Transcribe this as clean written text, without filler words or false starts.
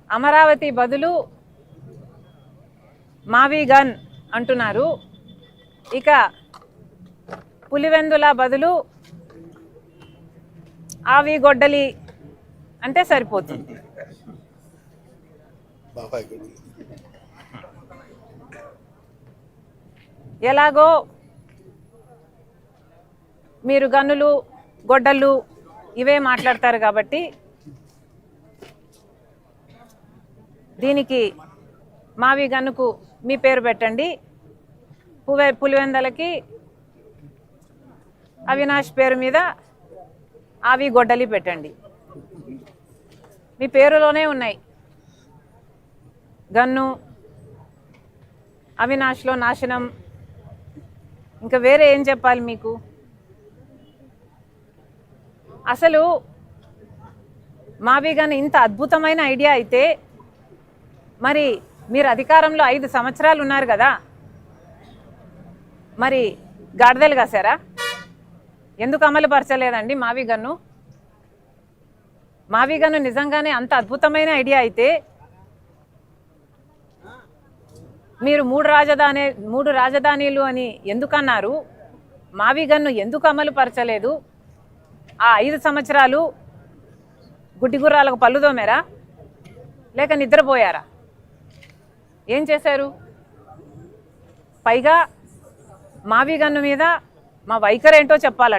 అమరావతి బదులు మావి గన్ అంటున్నారు. ఇక పులివెందుల బదులు ఆవి గొడ్డలి అంటే సరిపోతుంది. ఎలాగో మీరు గన్నులు గొడ్డళ్ళు ఇవే మాట్లాడతారు కాబట్టి దీనికి మావి గన్నుకు మీ పేరు పెట్టండి, పులివెందలకి అవినాష్ పేరు మీద ఆవి గొడ్డలి పెట్టండి. మీ పేరులోనే ఉన్నాయి, గన్ను, అవినాష్లో నాశనం, ఇంకా వేరే ఏం చెప్పాలి మీకు? అసలు మావి గన్ ఇంత అద్భుతమైన ఐడియా అయితే మరి మీరు అధికారంలో 5 సంవత్సరాలు ఉన్నారు కదా, మరి గాడిదలు కాసారా? ఎందుకు అమలు పరచలేదండి మావి గన్ను? మావి గన్ను నిజంగానే అంత అద్భుతమైన ఐడియా అయితే మీరు మూడు రాజధానిలు అని ఎందుకన్నారు? మావి గన్ను ఎందుకు అమలు పరచలేదు? ఆ 5 సంవత్సరాలు గుడ్డిగుర్రాలకు పళ్ళు దోమారా లేక నిద్రపోయారా? ఏం చేశారు? పైగా మావి గన్ను మీద మా వైఖరి ఏంటో చెప్పాలట.